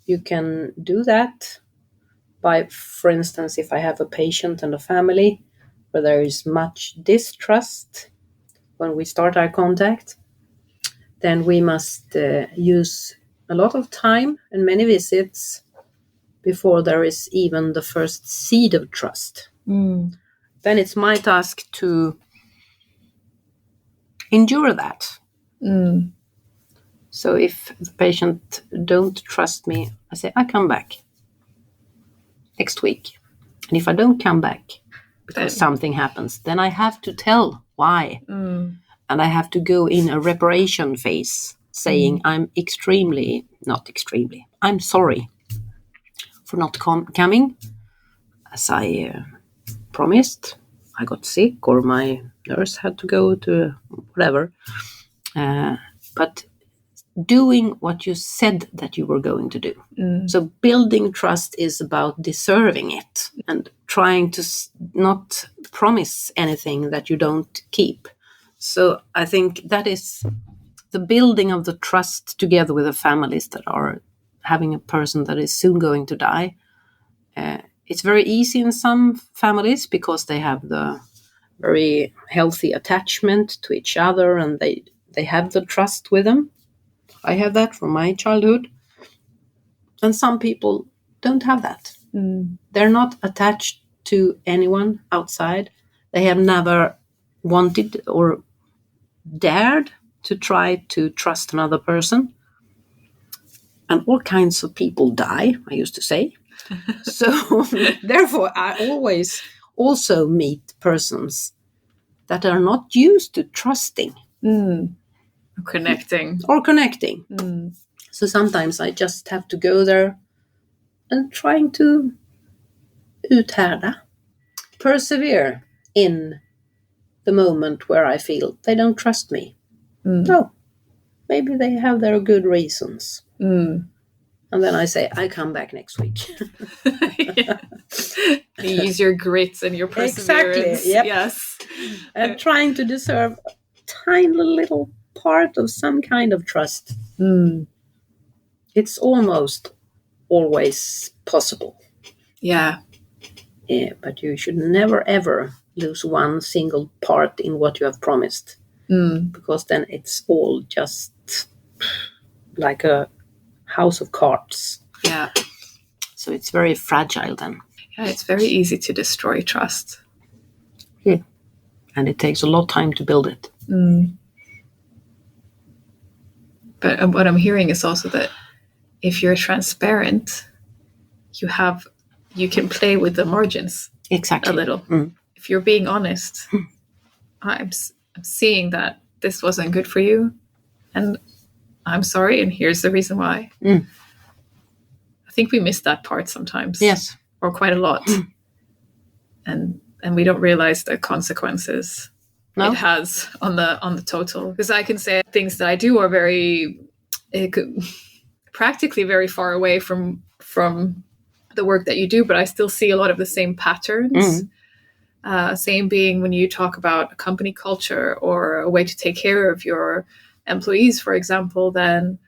you can do that by, for instance, if I have a patient and a family where there is much distrust when we start our contact, then we must use a lot of time and many visits before there is even the first seed of trust. Then it's my task to endure that. So if the patient don't trust me, I say, I come back next week. And if I don't come back because something happens, then I have to tell why. And I have to go in a reparation phase, saying I'm I'm sorry for not coming as I promised. I got sick or my nurse had to go to whatever. But doing what you said that you were going to do. So building trust is about deserving it and trying to not promise anything that you don't keep. So I think that is the building of the trust together with the families that are having a person that is soon going to die. It's very easy in some families because they have the very healthy attachment to each other and they have the trust with them. I have that from my childhood. And some people don't have that. They're not attached to anyone outside. They have never wanted or dared to try to trust another person. And all kinds of people die, I used to say. So therefore, I always also meet persons that are not used to trusting. Connecting. So sometimes I just have to go there and trying to persevere in the moment where I feel they don't trust me. No, maybe they have their good reasons. And then I say, I come back next week. You use your grit and your perseverance. Exactly, yep. Yes. And trying to deserve a tiny little part of some kind of trust. It's almost always possible. Yeah. But you should never ever lose one single part in what you have promised. Because then it's all just like a house of cards. Yeah. So it's very fragile then. Yeah, it's very easy to destroy trust. Yeah. And it takes a lot of time to build it. But what I'm hearing is also that if you're transparent, you can play with the margins. Exactly. A little. If you're being honest, I'm seeing that this wasn't good for you, and I'm sorry, and here's the reason why. I think we miss that part sometimes. Yes. Or quite a lot. And we don't realize the consequences it has on the total. Because I can say things that I do are practically very far away from the work that you do, but I still see a lot of the same patterns. Same being when you talk about a company culture or a way to take care of your employees, for example, then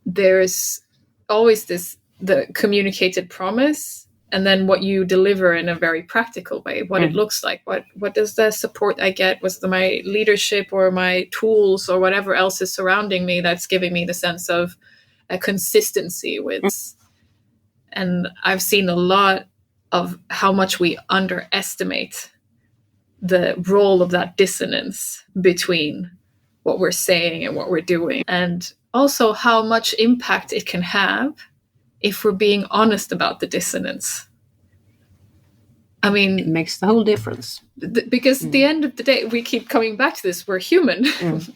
there's always the communicated promise, and then what you deliver in a very practical way, what it looks like, what does the support I get, was my leadership or my tools or whatever else is surrounding me that's giving me the sense of a consistency with And I've seen a lot of how much we underestimate the role of that dissonance between what we're saying and what we're doing, and also how much impact it can have if we're being honest about the dissonance. I mean, It makes the whole difference. Because at the end of the day, we keep coming back to this, we're human.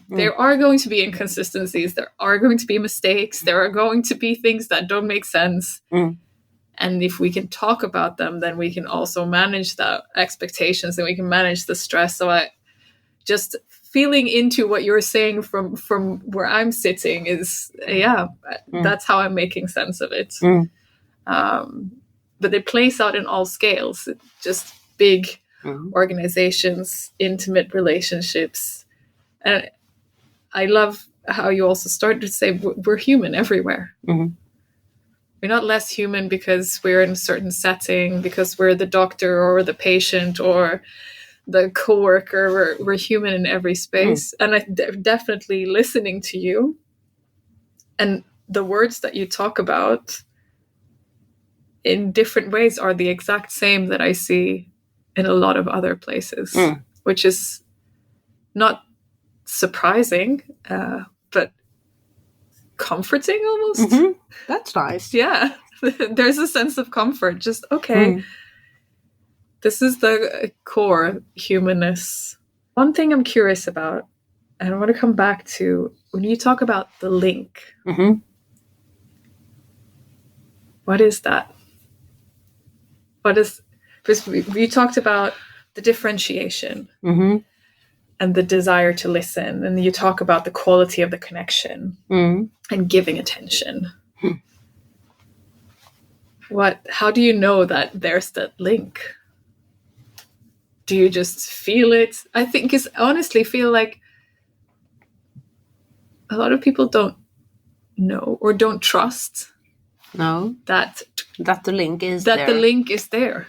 There are going to be inconsistencies, there are going to be mistakes, there are going to be things that don't make sense. And if we can talk about them, then we can also manage the expectations and we can manage the stress. So I just feeling into what you're saying from where I'm sitting is, that's how I'm making sense of it. But it plays out in all scales. It's just big organizations, intimate relationships. And I love how you also started to say we're human everywhere. We're not less human because we're in a certain setting, because we're the doctor or the patient or the coworker. We're human in every space. And I definitely listening to you and the words that you talk about in different ways are the exact same that I see in a lot of other places, which is not surprising, but comforting almost. That's nice. Yeah. There's a sense of comfort. Just, okay, this is the core humanness. One thing I'm curious about, and I want to come back to, when you talk about the link, what is that? What is, because we talked about the differentiation and the desire to listen, and you talk about the quality of the connection and giving attention. How do you know that there's that link? Do you just feel it? I think it's honestly feel like a lot of people don't know or don't trust that the link is that there. the link is there.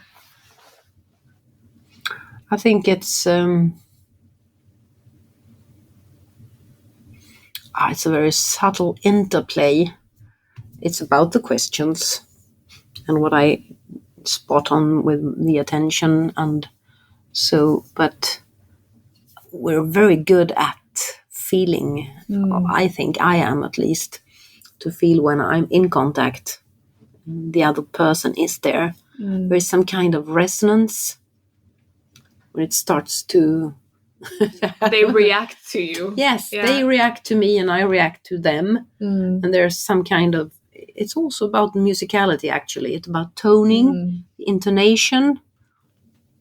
I think it's it's a very subtle interplay. It's about the questions and what I spot on with the attention, and so, but we're very good at feeling, I think I am at least, to feel when I'm in contact, the other person is there. There is some kind of resonance when it starts to... They react to you. Yes, they react to me and I react to them. And there's some kind of... It's also about musicality, actually. It's about toning, intonation,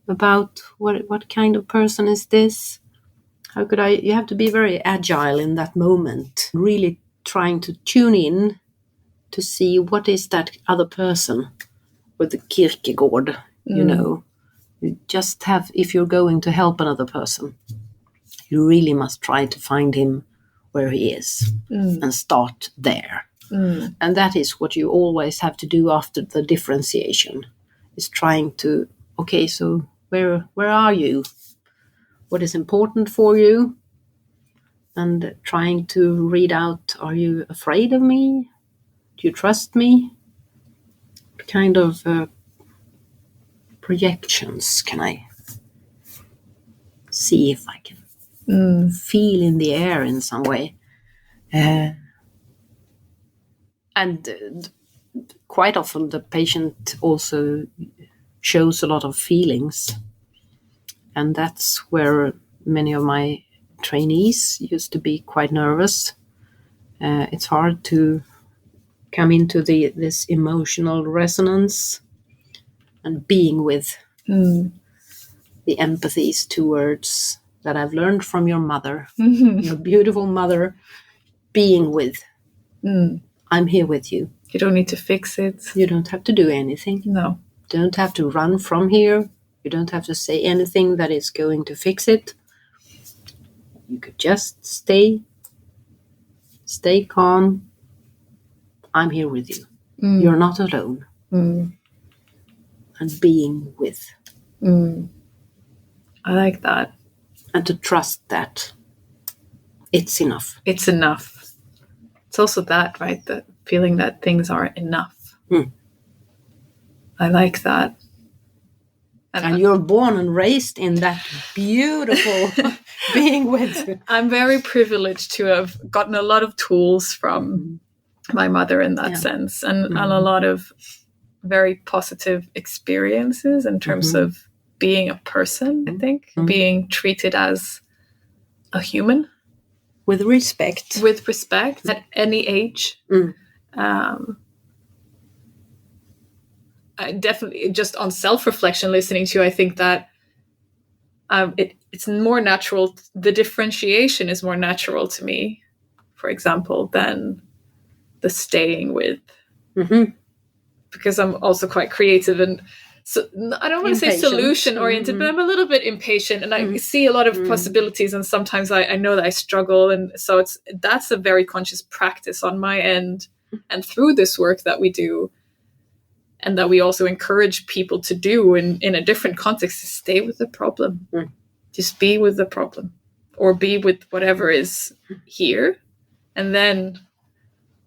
about what kind of person is this? How could I... You have to be very agile in that moment, really trying to tune in to see what is that other person, with the Kierkegaard, you know. You just have, if you're going to help another person, you really must try to find him where he is and start there. And that is what you always have to do after the differentiation, is trying to, okay, so where are you? What is important for you? And trying to read out, are you afraid of me? Do you trust me? What kind of projections can I see if I can feel in the air in some way? And quite often the patient also shows a lot of feelings. And that's where many of my trainees used to be quite nervous. It's hard to come into this emotional resonance and being with the empathies towards that I've learned from your mother, your beautiful mother, being with. I'm here with you. You don't need to fix it. You don't have to do anything. No. Don't have to run from here. You don't have to say anything that is going to fix it. You could just stay calm. I'm here with you. You're not alone. And being with. I like that. And to trust that it's enough. It's enough. It's also that, right? The feeling that things are enough. I like that. And you're born and raised in that beautiful being with. I'm very privileged to have gotten a lot of tools from my mother in that sense, and a lot of very positive experiences in terms of being a person, I think, being treated as a human. With respect. With respect at any age. I definitely, just on self-reflection, listening to you, I think that it's more natural. The differentiation is more natural to me, for example, than the staying with. Because I'm also quite creative, and so I don't want to say solution oriented, but I'm a little bit impatient, and I see a lot of possibilities, and sometimes I know that I struggle, and so that's a very conscious practice on my end, and through this work that we do, and that we also encourage people to do in a different context, to stay with the problem. Just be with the problem, or be with whatever is here, and then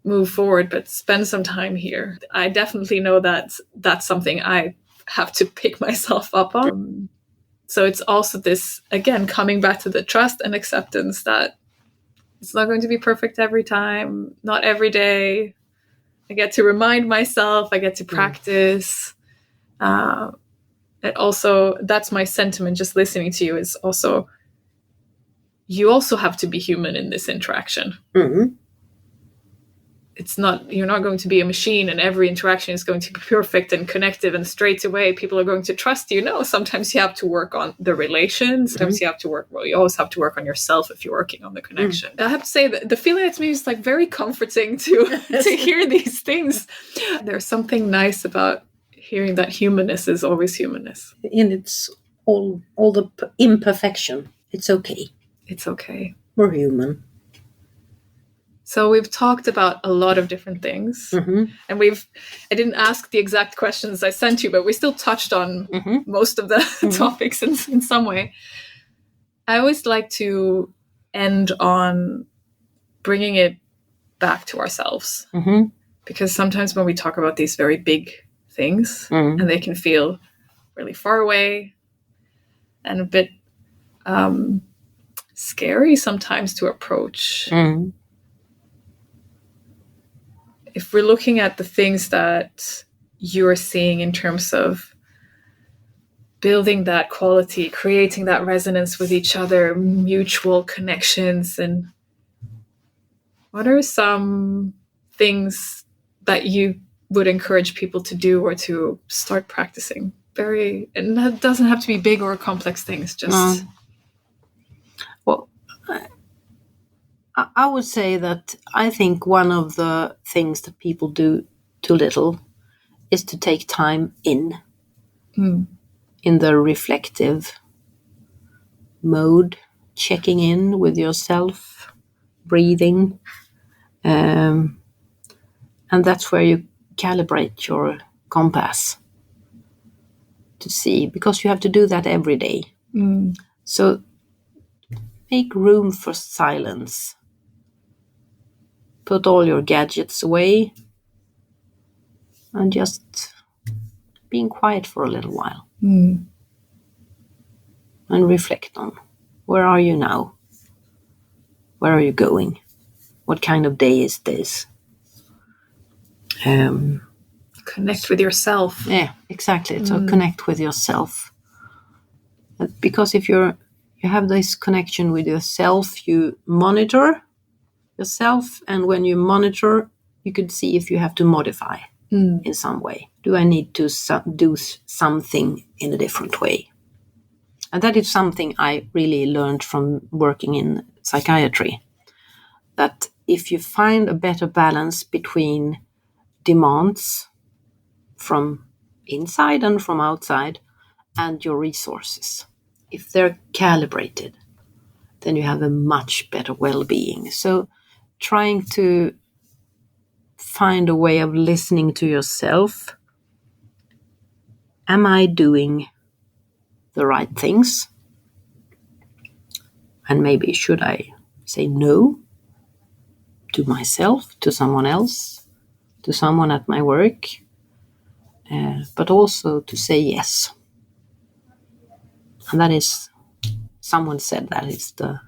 move forward, but spend some time here. I definitely know that that's something I have to pick myself up on. So it's also this, again, coming back to the trust and acceptance that it's not going to be perfect every time, not every day. I get to remind myself, I get to practice. And also, that's my sentiment just listening to you, is also, you also have to be human in this interaction. It's not, you're not going to be a machine and every interaction is going to be perfect and connective and straight away people are going to trust you. No, sometimes you have to work on the relations. Sometimes you have to work, well, you always have to work on yourself if you're working on the connection. I have to say that the feeling that's me is like very comforting to hear these things. There's something nice about hearing that humanness is always humanness. In its all the imperfection. It's okay. It's okay. We're human. So we've talked about a lot of different things, and I didn't ask the exact questions I sent you, but we still touched on most of the topics in some way. I always like to end on bringing it back to ourselves, because sometimes when we talk about these very big things, and they can feel really far away and a bit scary sometimes to approach. If we're looking at the things that you're seeing in terms of building that quality, creating that resonance with each other, mutual connections, and what are some things that you would encourage people to do or to start practicing? And that doesn't have to be big or complex things, just... Well, I would say that I think one of the things that people do too little is to take time in the reflective mode, checking in with yourself, breathing, and that's where you calibrate your compass to see, because you have to do that every day. So make room for silence. Put all your gadgets away and just being quiet for a little while. And reflect on, where are you now? Where are you going? What kind of day is this? Connect with yourself. Yeah, exactly. So connect with yourself. Because if you have this connection with yourself, you monitor yourself, and when you monitor, you could see if you have to modify in some way. Do I need to do something in a different way? And that is something I really learned from working in psychiatry, that if you find a better balance between demands from inside and from outside and your resources, if they're calibrated, then you have a much better well-being. So trying to find a way of listening to yourself. Am I doing the right things? And maybe should I say no to myself, to someone else, to someone at my work? but also to say yes. And that is, someone said that is the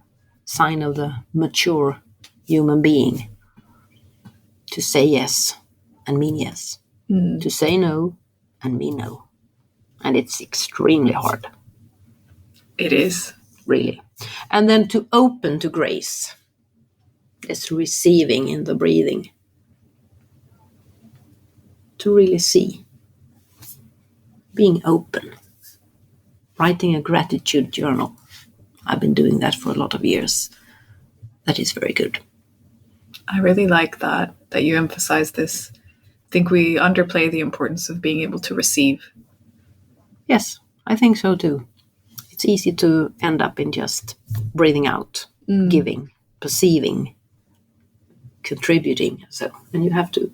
sign of the mature human being. To say yes and mean yes. To say no and mean no. And it's extremely hard. It is. Really. And then to open to grace. It's receiving in the breathing. To really see. Being open. Writing a gratitude journal. I've been doing that for a lot of years. That is very good. I really like that you emphasize this. I think we underplay the importance of being able to receive. Yes, I think so too. It's easy to end up in just breathing out, giving, perceiving, contributing. And you have to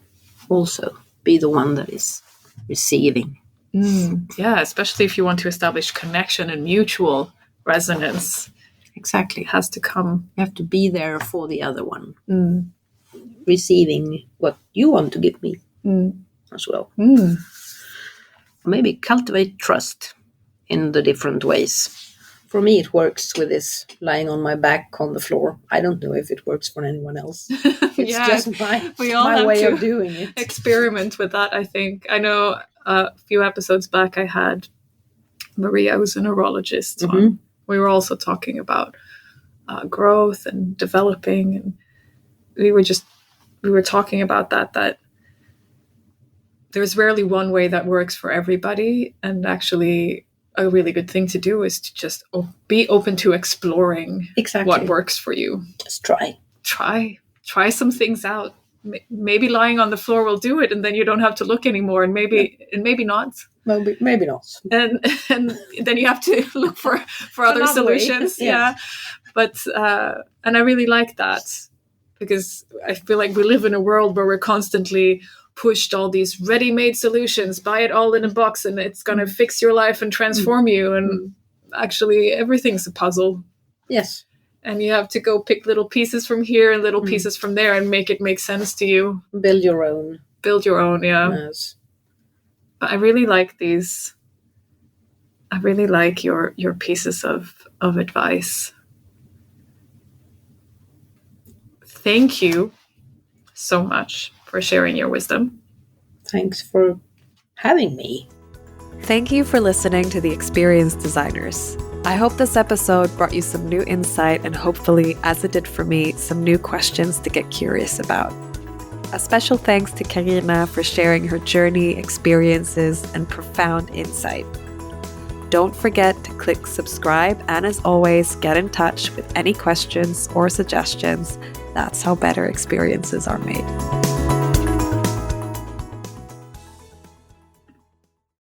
also be the one that is receiving. Yeah, especially if you want to establish connection and mutual resonance. Exactly. It has to come. You have to be there for the other one. Receiving what you want to give me as well. Maybe cultivate trust in the different ways. For me, it works with this lying on my back on the floor. I don't know if it works for anyone else. It's just my way of doing it. Experiment with that, I think. I know a few episodes back I had Maria, who's a neurologist, on. We were also talking about growth and developing, and we were talking about that there's rarely one way that works for everybody, and actually a really good thing to do is to just be open to exploring what works for you. Just try some things out. Maybe lying on the floor will do it, and then you don't have to look anymore, and maybe not. Maybe not. And then you have to look for other solutions. Yeah. But and I really like that, because I feel like we live in a world where we're constantly pushed all these ready-made solutions, buy it all in a box and it's going to fix your life and transform you. And actually everything's a puzzle. Yes. And you have to go pick little pieces from here and little pieces from there and make it make sense to you. Build your own. Yeah. Yes. But I really like these. I really like your pieces of advice. Thank you so much for sharing your wisdom. Thanks for having me. Thank you for listening to The Experienced Designers. I hope this episode brought you some new insight and hopefully, as it did for me, some new questions to get curious about. A special thanks to Carina for sharing her journey, experiences, and profound insight. Don't forget to click subscribe, and as always, get in touch with any questions or suggestions. That's how better experiences are made.